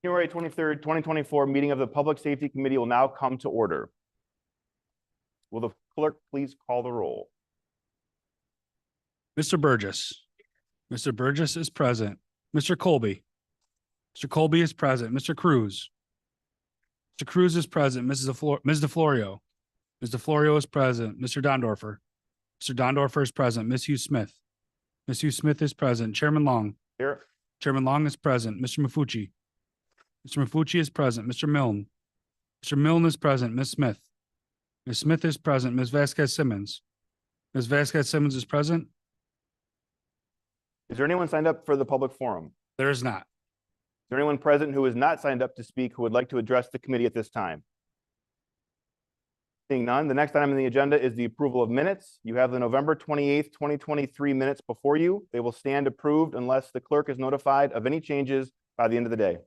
January 23rd, 2024 meeting of the Public Safety Committee will now come to order. Will the clerk please call the roll? Mr. Burgess. Mr. Burgess is present. Mr. Colby. Mr. Colby is present. Mr. Cruz. Mr. Cruz is present. Ms. DeFlorio. Ms. DeFlorio is present. Mr. Dondorfer. Mr. Dondorfer is present. Ms. Hughes Smith. Ms. Hughes Smith is present. Chairman Long. Here. Chairman Long is present. Mr. Mafucci. Mr. Mafucci is present. Mr. Milne. Mr. Milne is present. Ms. Smith. Ms. Smith is present. Ms. Vasquez Simmons. Ms. Vasquez Simmons is present. Is there anyone signed up for the public forum? There is not. Is there anyone present who is not signed up to speak who would like to address the committee at this time? Seeing none, the next item on the agenda is the approval of minutes. You have the November 28th, 2023 minutes before you. They will stand approved unless the clerk is notified of any changes by the end of the day.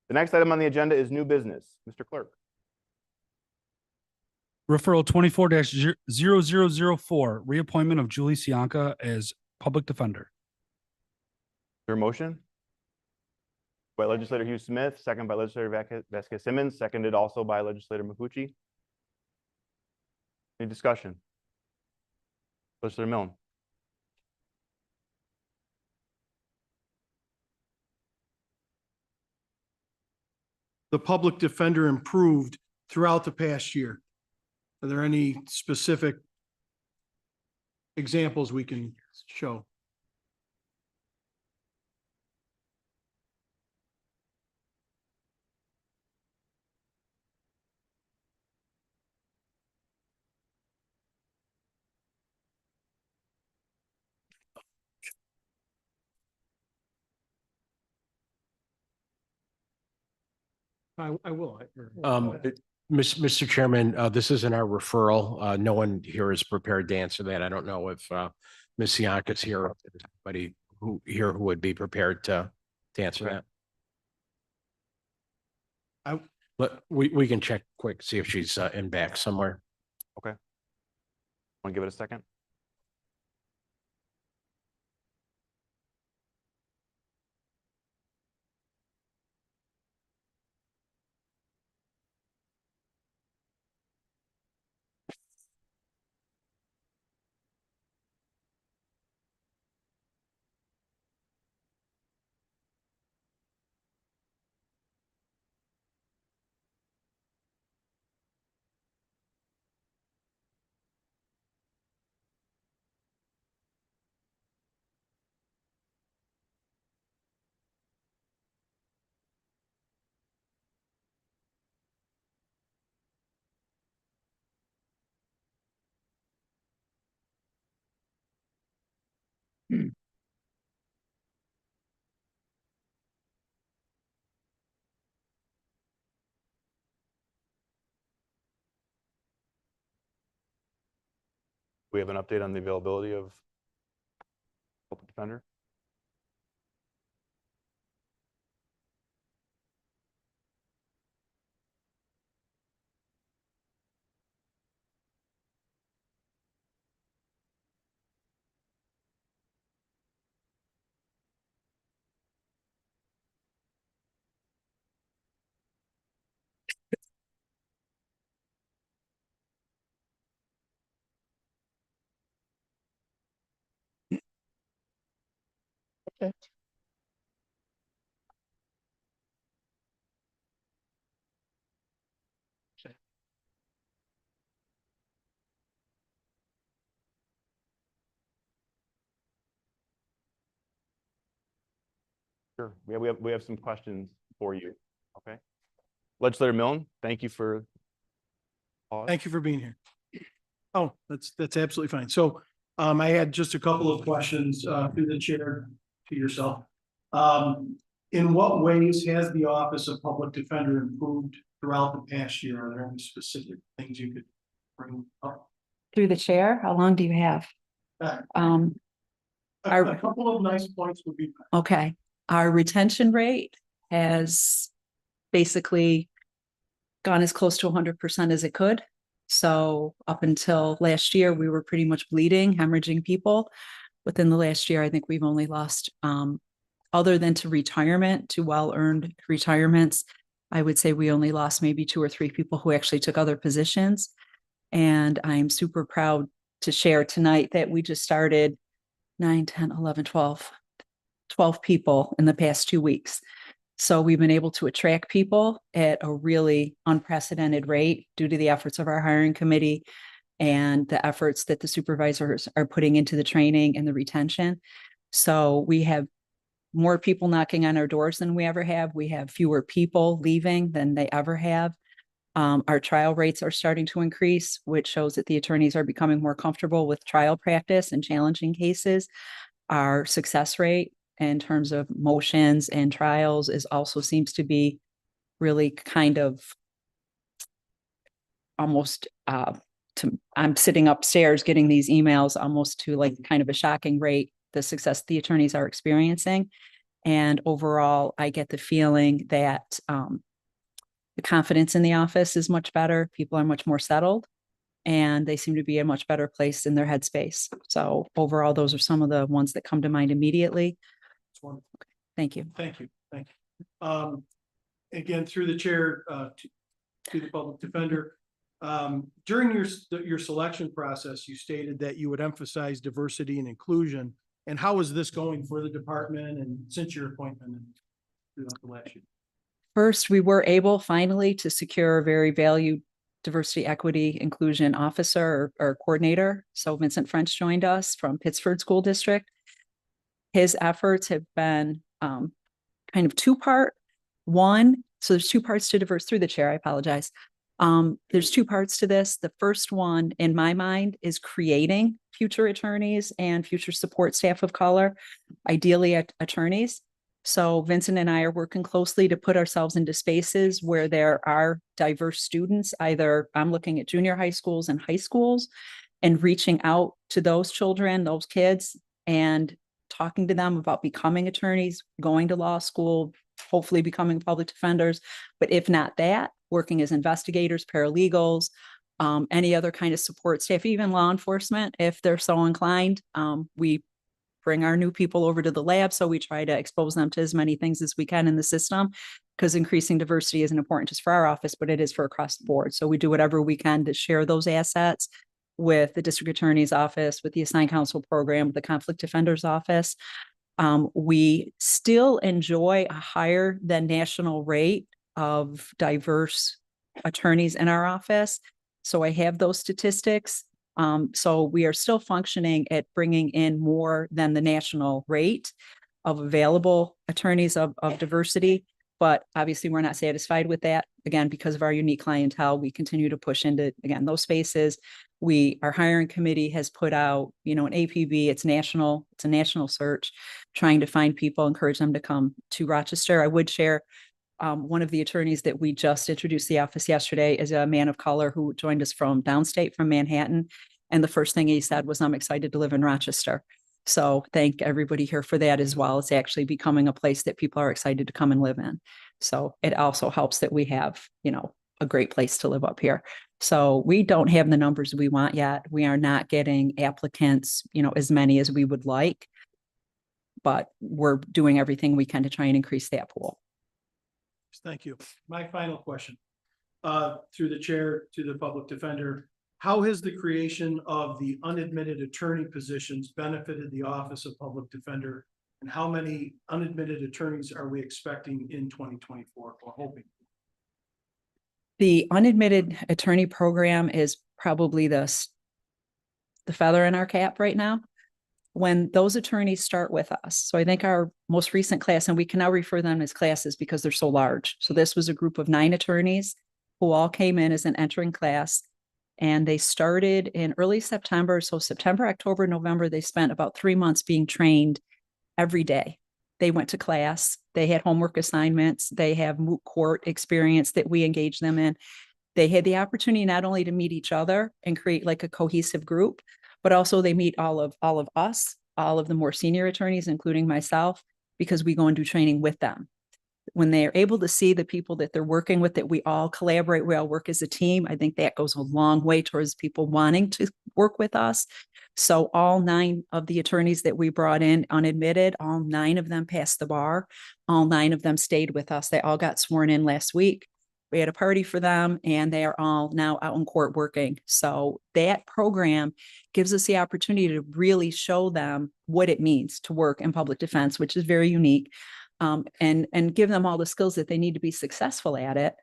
The next item on the agenda is new business. Mr. Clerk. Referral 24-0004, reappointment of Julie Sianka as public defender. Is there a motion? By Legislator Hughes Smith, second by Legislator Vasquez Simmons, seconded also by Legislator Mafucci. Any discussion? Legislator Milne. The public defender improved throughout the past year. Are there any specific examples we can show? I will. Mr. Chairman, this isn't our referral. No one here is prepared to answer that. I don't know if Ms. Sianka is here, or if there's anybody who would be prepared to answer that. But we can check quick, see if she's in back somewhere. Okay. Want to give it a second? We have an update on the availability of public defender. Okay. Sure. We have some questions for you. Okay. Legislator Milne, thank you for. Thank you for being here. Oh, that's absolutely fine. So I had just a couple of questions through the chair to yourself. In what ways has the Office of Public Defender improved throughout the past year? Are there any specific things you could bring up? Through the chair, how long do you have? A couple of nice points would be. Okay, our retention rate has basically gone as close to 100% as it could. So up until last year, we were pretty much bleeding, hemorrhaging people. Within the last year, I think we've only lost other than to retirement, to well-earned retirements, I would say we only lost maybe 2 or 3 people who actually took other positions. And I'm super proud to share tonight that we just started 9, 10, 11, 12 people in the past 2 weeks. So we've been able to attract people at a really unprecedented rate due to the efforts of our hiring committee and the efforts that the supervisors are putting into the training and the retention. So we have more people knocking on our doors than we ever have. We have fewer people leaving than they ever have. Our trial rates are starting to increase, which shows that the attorneys are becoming more comfortable with trial practice and challenging cases. Our success rate in terms of motions and trials is also seems to be really kind of almost I'm sitting upstairs getting these emails almost to like kind of a shocking rate, the success the attorneys are experiencing. And overall, I get the feeling that the confidence in the office is much better. People are much more settled and they seem to be in a much better place in their headspace. So overall, those are some of the ones that come to mind immediately. It's wonderful. Thank you. Thank you. Thank you. Again, through the chair, to the public defender, during your selection process, you stated that you would emphasize diversity and inclusion. And how is this going for the department and since your appointment and throughout the last year? First, we were able finally to secure a very valued diversity, equity, inclusion officer or coordinator. So Vincent French joined us from Pittsford School District. His efforts have been kind of two-part. One, so there's 2 parts to diverse through the chair. I apologize. There's 2 parts to this. The first one, in my mind, is creating future attorneys and future support staff of color, ideally attorneys. So Vincent and I are working closely to put ourselves into spaces where there are diverse students. Either I'm looking at junior high schools and high schools and reaching out to those children, those kids, and talking to them about becoming attorneys, going to law school, hopefully becoming public defenders. But if not that, working as investigators, paralegals, any other kind of support staff, even law enforcement, if they're so inclined. We bring our new people over to the lab. So we try to expose them to as many things as we can in the system, because increasing diversity isn't important just for our office, but it is for across the board. So we do whatever we can to share those assets with the district attorney's office, with the assigned counsel program, with the conflict defender's office. We still enjoy a higher than national rate of diverse attorneys in our office. So I have those statistics. So we are still functioning at bringing in more than the national rate of available attorneys of diversity. But obviously, we're not satisfied with that. Again, because of our unique clientele, we continue to push into, again, those spaces. Our hiring committee has put out, an APB, it's a national search, trying to find people, encourage them to come to Rochester. I would share one of the attorneys that we just introduced the office yesterday is a man of color who joined us from downstate, from Manhattan. And the first thing he said was, I'm excited to live in Rochester. So thank everybody here for that as well. It's actually becoming a place that people are excited to come and live in. So it also helps that we have, a great place to live up here. So we don't have the numbers we want yet. We are not getting applicants, as many as we would like, but we're doing everything we can to try and increase that pool. Thank you. My final question, through the chair to the public defender. How has the creation of the unadmitted attorney positions benefited the Office of Public Defender? And how many unadmitted attorneys are we expecting in 2024 or hoping? The unadmitted attorney program is probably the feather in our cap right now. When those attorneys start with us. So I think our most recent class, and we can now refer them as classes because they're so large. So this was a group of 9 attorneys who all came in as an entering class. And they started in early September. So September, October, November, they spent about 3 months being trained every day. They went to class. They had homework assignments. They have moot court experience that we engage them in. They had the opportunity not only to meet each other and create like a cohesive group, but also they meet all of us, all of the more senior attorneys, including myself, because we go and do training with them. when they're able to see the people that they're working with, that we all collaborate, we all work as a team, I think that goes a long way towards people wanting to work with us. So all 9 of the attorneys that we brought in unadmitted, all 9 of them passed the bar. All 9 of them stayed with us. They all got sworn in last week. We had a party for them and they are all now out in court working. So that program gives us the opportunity to really show them what it means to work in public defense, which is very unique. And give them all the skills that they need to be successful at it,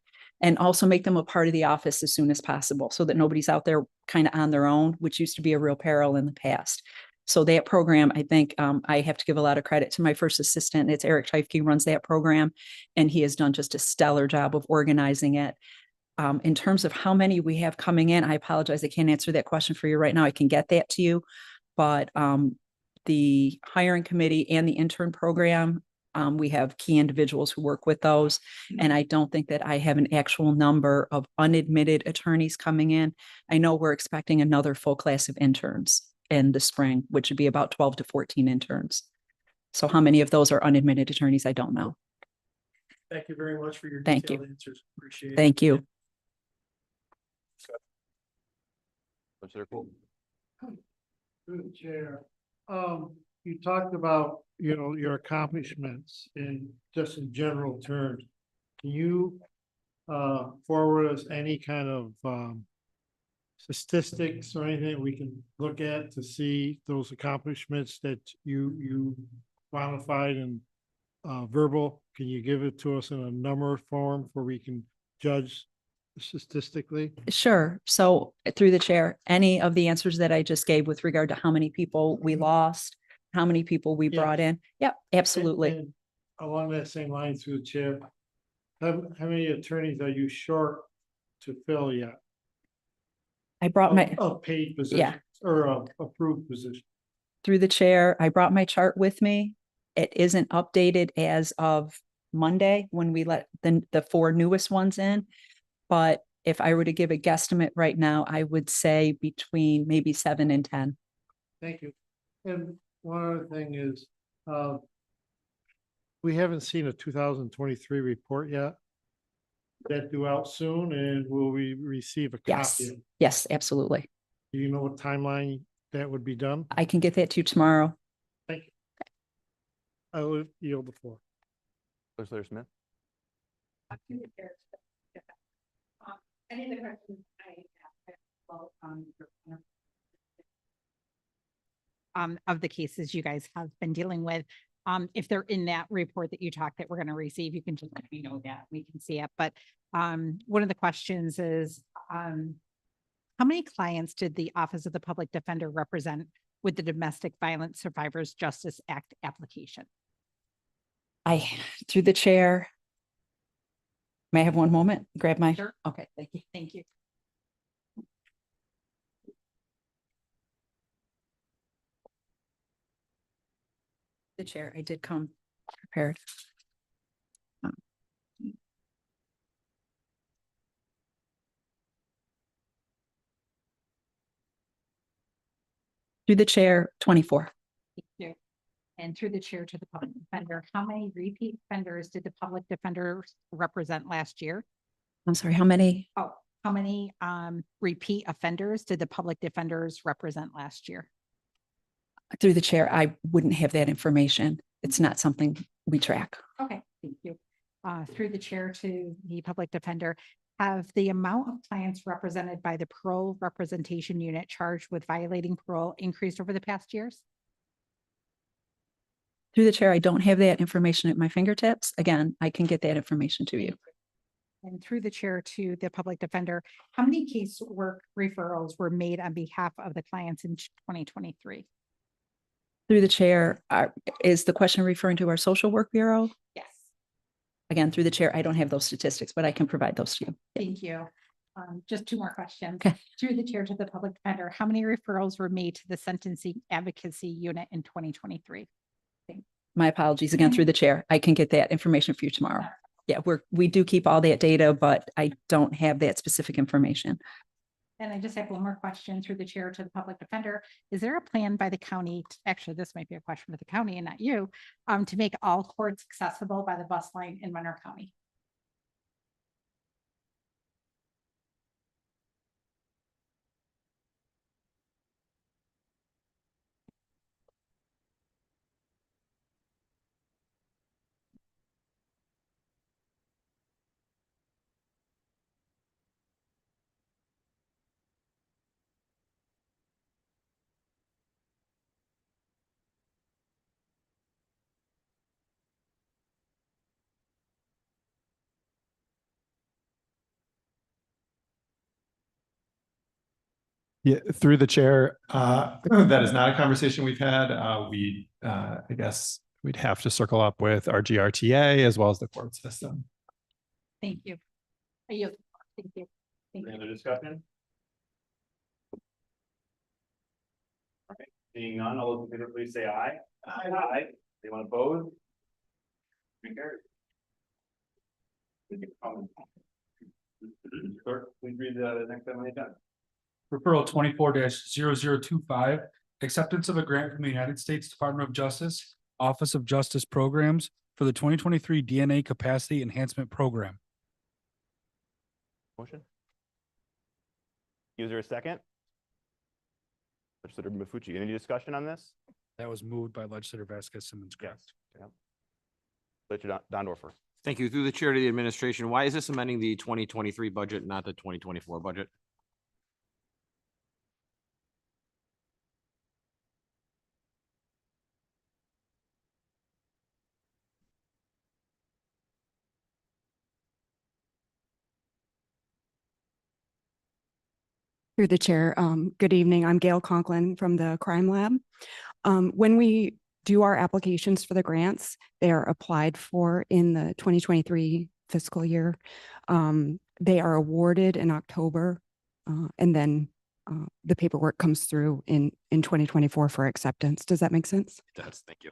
and also make them a part of the office as soon as possible so that nobody's out there kind of on their own, which used to be a real peril in the past. So that program, I think I have to give a lot of credit to my first assistant. It's Eric Teifke runs that program, and he has done just a stellar job of organizing it. In terms of how many we have coming in, I apologize, I can't answer that question for you right now. I can get that to you. But the hiring committee and the intern program, we have key individuals who work with those. And I don't think that I have an actual number of unadmitted attorneys coming in. I know we're expecting another full class of interns in the spring, which would be about 12 to 14 interns. So how many of those are unadmitted attorneys? I don't know. Thank you very much for your Thank you. detailed answers. Appreciate it. Thank you. Consider cool. Through the chair, you talked about, your accomplishments in just in general terms. Can you forward us any kind of statistics or anything we can look at to see those accomplishments that you quantified in verbal? Can you give it to us in a number form where we can judge statistically? Sure. So through the chair, any of the answers that I just gave with regard to how many people we lost, how many people we Yeah. brought in? Yep, absolutely. And along that same line through the chair, how many attorneys are you short to fill yet? I brought my, Of paid positions or approved positions? through the chair, I brought my chart with me. It isn't updated as of Monday when we let the 4 newest ones in. But if I were to give a guesstimate right now, I would say between maybe 7 and 10. Thank you. And one other thing is, we haven't seen a 2023 report yet. That due out soon, and will we receive a Yes, copy? yes, absolutely. Do you know what timeline that would be done? I can get that to you tomorrow. Thank you. I will yield the floor. Legislator Smith. Any of the questions I have, of the cases you guys have been dealing with, if they're in that report that you talked that we're going to receive, you can just let me know that we can see it. But one of the questions is, how many clients did the Office of the Public Defender represent with the Domestic Violence Survivors Justice Act application? Through the chair. May I have one moment? Grab my, Sure. okay, thank you. Thank you. The chair, I did come prepared. Through the chair, 24. Thank you. And through the chair to the public defender, how many repeat offenders did the public defender represent last year? I'm sorry, how many? Oh, how many repeat offenders did the public defenders represent last year? Through the chair, I wouldn't have that information. It's not something we track. Okay, thank you. Through the chair to the public defender, have the amount of clients represented by the parole representation unit charged with violating parole increased over the past years? Through the chair, I don't have that information at my fingertips. Again, I can get that information to you. And through the chair to the public defender, how many casework referrals were made on behalf of the clients in 2023? Through the chair, is the question referring to our social work bureau? Yes. Again, through the chair, I don't have those statistics, but I can provide those to you. Thank you. Just 2 more questions. Okay. Through the chair to the public defender, how many referrals were made to the sentencing advocacy unit in 2023? My apologies again, through the chair. I can get that information for you tomorrow. Yeah, we do keep all that data, but I don't have that specific information. And I just have one more question through the chair to the public defender. Is there a plan by the county, actually, this might be a question for the county and not you, to make all courts accessible by the bus line in Monroe County? Yeah, through the chair, that is not a conversation we've had. I guess we'd have to circle up with our GRTA as well as the court system. Thank you. Are you? Thank you. Thank Any you. other discussion? Okay, seeing none, all those in favor, please say aye. Aye. Anyone opposed? Motion carries. Thank you for coming. Clerk, please read the next item on the agenda. Referral 24-0025, acceptance of a grant from the United States Department of Justice, Office of Justice Programs for the 2023 DNA Capacity Enhancement Program. Motion? Is there a second? Legislator Mafucci, any discussion on this? That was moved by legislator Vasquez Simmons. Correct. Legislator Dondorfer. Thank you. Through the chair to the administration, why is this amending the 2023 budget, not the 2024 budget? Through the chair, good evening. I'm Gail Conklin from the Crime Lab. When we do our applications for the grants, they are applied for in the 2023 fiscal year. They are awarded in October, and then the paperwork comes through in 2024 for acceptance. Does that make sense? It does. Thank you.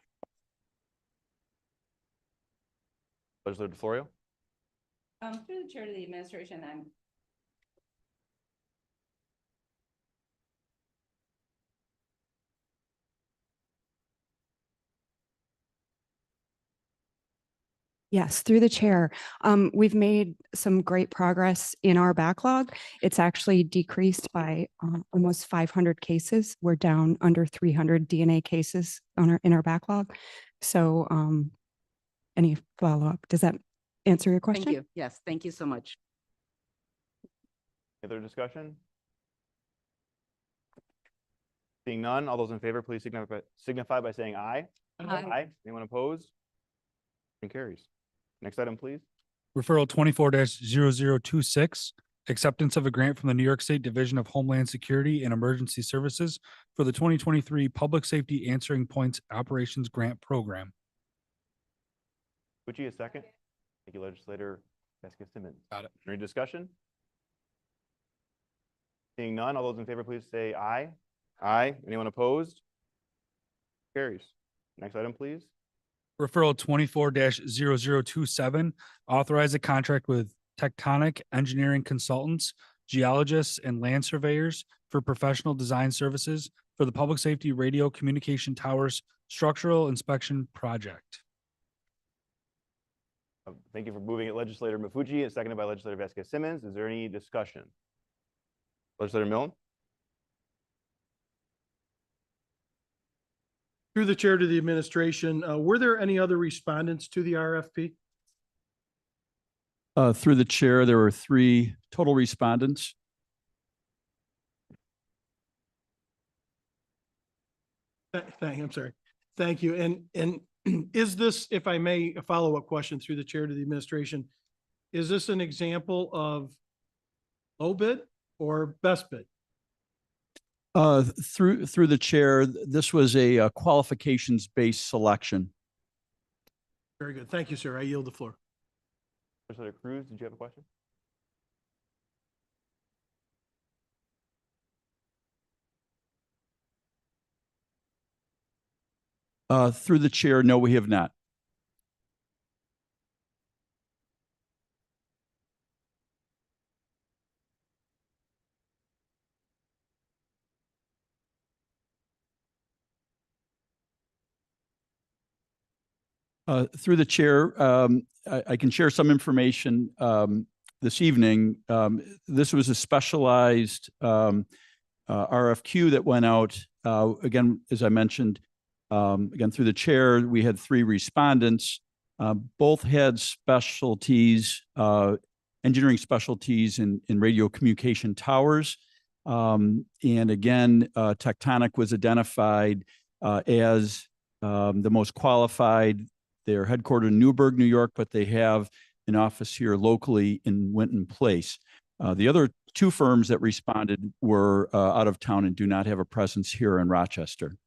Legislator DeFlorio. Through the chair to the administration, I'm Yes, through the chair. We've made some great progress in our backlog. It's actually decreased by almost 500 cases. We're down under 300 DNA cases in our backlog. So any follow-up? Does that answer your question? Thank you. Yes, thank you so much. Any other discussion? Seeing none, all those in favor, please signify by saying aye. Aye. Anyone opposed? Motion carries. Next item, please. Referral 24-0026, acceptance of a grant from the New York State Division of Homeland Security and Emergency Services for the 2023 Public Safety Answering Points Operations Grant Program. Fucci, a second. Thank you, Legislator Vasquez Simmons. Got it. Any discussion? Seeing none, all those in favor, please say aye. Aye. Anyone opposed? Carries. Next item, please. Referral 24-0027, authorize a contract with Tectonic Engineering Consultants, geologists, and land surveyors for professional design services for the Public Safety Radio Communication Towers Structural Inspection Project. Thank you for moving it, Legislator Mafucci, and seconded by Legislator Vasquez Simmons. Is there any discussion? Legislator Milne? Through the chair to the administration, were there any other respondents to the RFP? Through the chair, there were 3 total respondents. I'm sorry. Thank you. And is this, if I may, a follow-up question through the chair to the administration, is this an example of low bid or best bid? Through the chair, this was a qualifications-based selection. Very good. Thank you, sir. I yield the floor. Legislator Cruz, did you have a question? Through the chair, no, we have not. Through the chair, I can share some information this evening. This was a specialized RFQ that went out. Again, as I mentioned, again, through the chair, we had 3 respondents. Both had specialties, engineering specialties in radio communication towers. And again, Tectonic was identified as the most qualified. They're headquartered in Newburgh, New York, but they have an office here locally in Winton Place. The other 2 firms that responded were out of town and do not have a presence here in Rochester.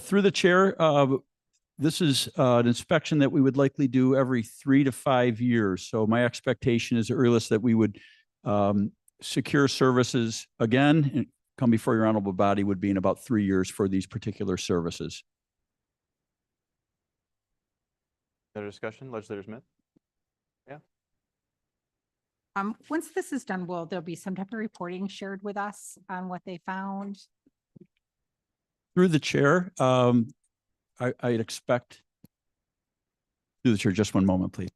Through the chair, this is an inspection that we would likely do every 3 to 5 years. So my expectation is at earliest that we would secure services again and come before your honorable body would be in about 3 years for these particular services. Other discussion, Legislator Smith? Once this is done, will there be some type of reporting shared with us on what they found? Through the chair, I'd expect. Through the chair, just one moment, please.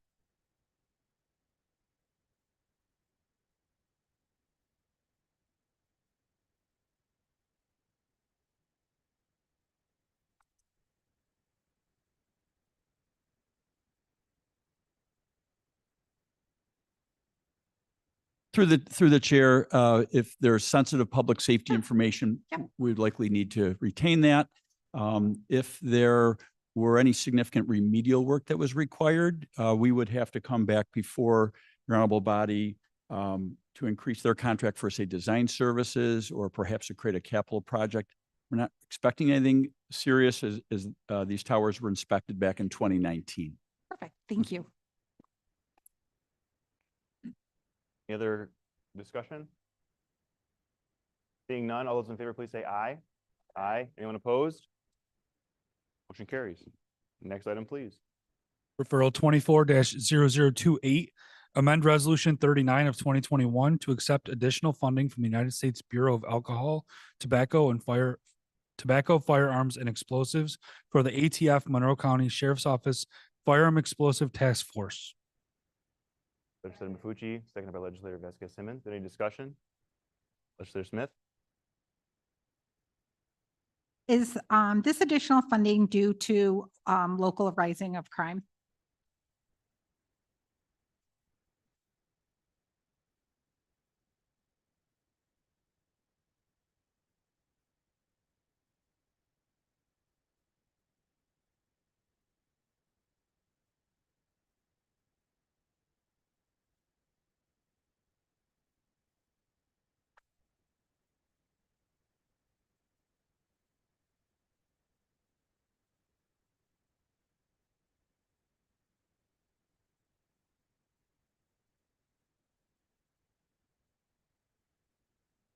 Through the chair, if there's sensitive public safety information, Yep. we'd likely need to retain that. If there were any significant remedial work that was required, we would have to come back before your honorable body to increase their contract for, say, design services or perhaps to create a capital project. We're not expecting anything serious as these towers were inspected back in 2019. Perfect, thank you. Any other discussion? Seeing none, all those in favor, please say aye. Aye. Anyone opposed? Motion carries. Next item, please. Referral 24-0028, amend resolution 39 of 2021 to accept additional funding from the United States Bureau of Alcohol, Tobacco, Firearms and Explosives for the ATF Monroe County Sheriff's Office Firearm Explosive Task Force. Legislator Mafucci, seconded by Legislator Vasquez Simmons. Any discussion? Legislator Smith? Is this additional funding due to local rising of crime?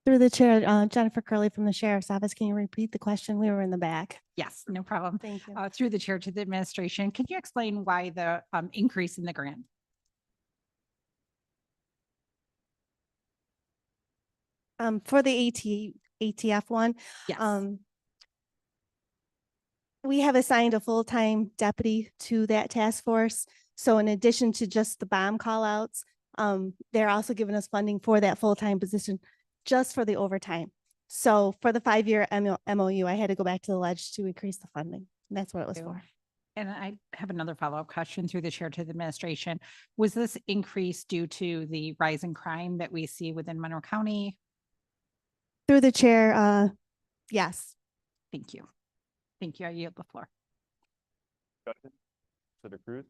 Through the chair, Jennifer Curley from the Sheriff's Office. Can you repeat the question? We were in the back. Yes, no problem. Thank you. Through the chair to the administration, can you explain why the increase in the grant? For the ATF one, Yes. we have assigned a full-time deputy to that task force. So in addition to just the bomb call outs, they're also giving us funding for that full-time position just for the overtime. So for the 5-year MOU, I had to go back to the ledge to increase the funding. And that's what it was for. And I have another follow-up question through the chair to the administration. Was this increase due to the rise in crime that we see within Monroe County? Through the chair, yes. Thank you. Thank you. I yield the floor. Discussion? Senator Cruz?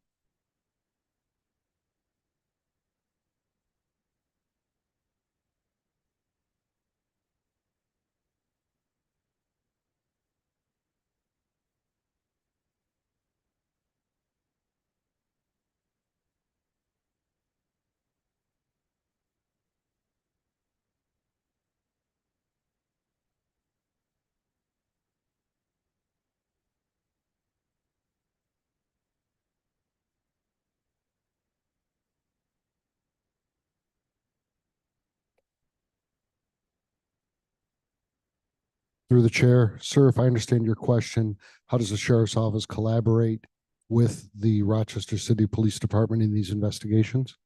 Through the chair, sir, if I understand your question, how does the sheriff's office collaborate with the Rochester City Police Department in these investigations?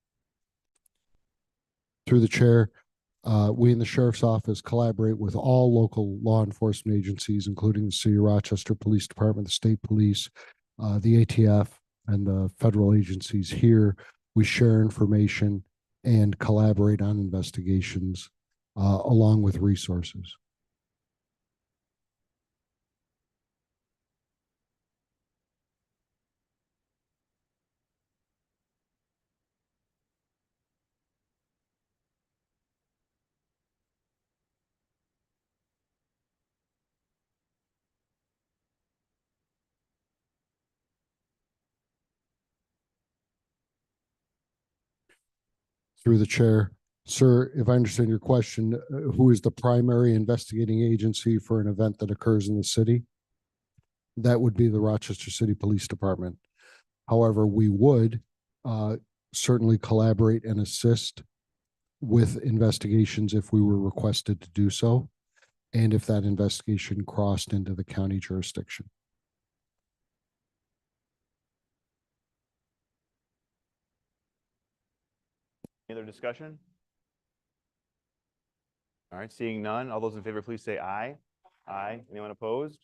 Through the chair, we in the sheriff's office collaborate with all local law enforcement agencies, including the City of Rochester Police Department, the state police, the ATF, and the federal agencies here. We share information and collaborate on investigations along with resources. Through the chair, sir, if I understand your question, who is the primary investigating agency for an event that occurs in the city? That would be the Rochester City Police Department. However, we would certainly collaborate and assist with investigations if we were requested to do so, and if that investigation crossed into the county jurisdiction. Any other discussion? All right, seeing none, all those in favor, please say aye. Aye. Anyone opposed?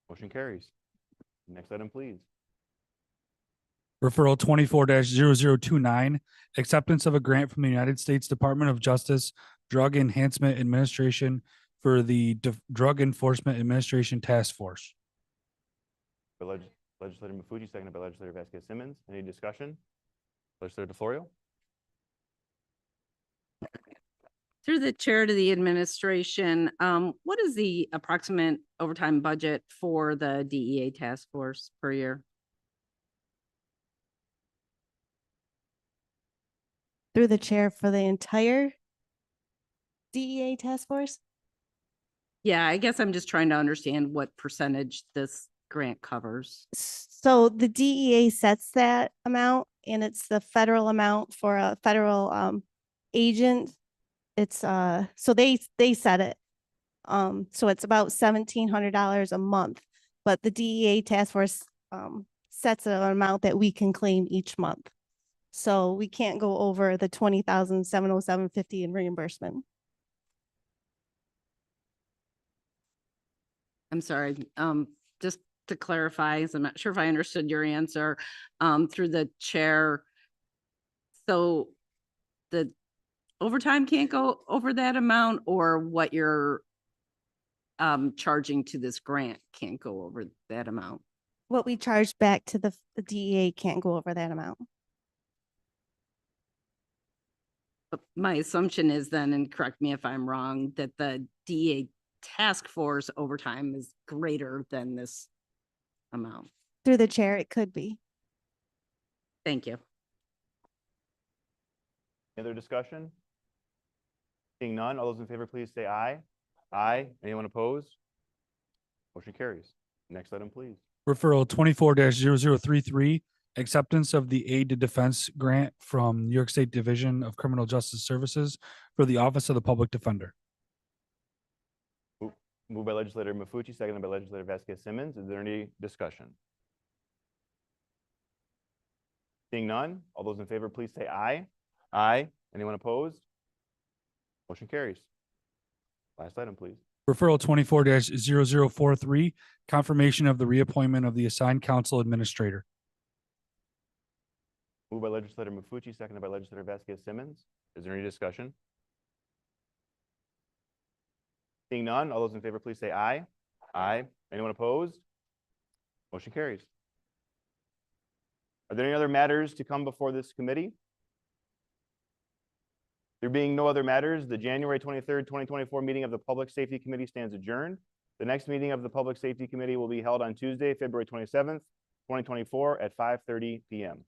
Motion carries. Next item, please. Referral 24-0029, acceptance of a grant from the United States Department of Justice Drug Enhancement Administration for the Drug Enforcement Administration Task Force. Legislator Mafucci, seconded by Legislator Vasquez Simmons. Any discussion? Legislator DeFlorio? Through the chair to the administration, what is the approximate overtime budget for the DEA task force per year? Through the chair, for the entire DEA task force? Yeah, I guess I'm just trying to understand what percentage this grant covers. So the DEA sets that amount, and it's the federal amount for a federal agent. It's so they set it. So it's about $1,700 a month, but the DEA task force sets an amount that we can claim each month. So we can't go over the $20,707.50 in reimbursement. I'm sorry, just to clarify, 'cause I'm not sure if I understood your answer, through the chair. So the overtime can't go over that amount, or what you're charging to this grant can't go over that amount? What we charge back to the DEA can't go over that amount. But my assumption is then, and correct me if I'm wrong, that the DEA task force overtime is greater than this amount. Through the chair, it could be. Thank you. Any other discussion? Seeing none, all those in favor, please say aye. Aye. Anyone opposed? Motion carries. Next item, please. Referral 24-0033, acceptance of the Aid to Defense Grant from New York State Division of Criminal Justice Services for the Office of the Public Defender. Moved by legislator Mafucci, seconded by legislator Vasquez Simmons. Is there any discussion? Seeing none, all those in favor, please say aye. Aye. Anyone opposed? Motion carries. Last item, please. Referral 24-0043, confirmation of the reappointment of the assigned council administrator. Moved by legislator Mafucci, seconded by legislator Vasquez Simmons. Is there any discussion? Seeing none, all those in favor, please say aye. Aye. Anyone opposed? Motion carries. Are there any other matters to come before this committee? There being no other matters, the January 23rd, 2024 meeting of the Public Safety Committee stands adjourned. The next meeting of the Public Safety Committee will be held on Tuesday, February 27th, 2024 at 5:30 p.m.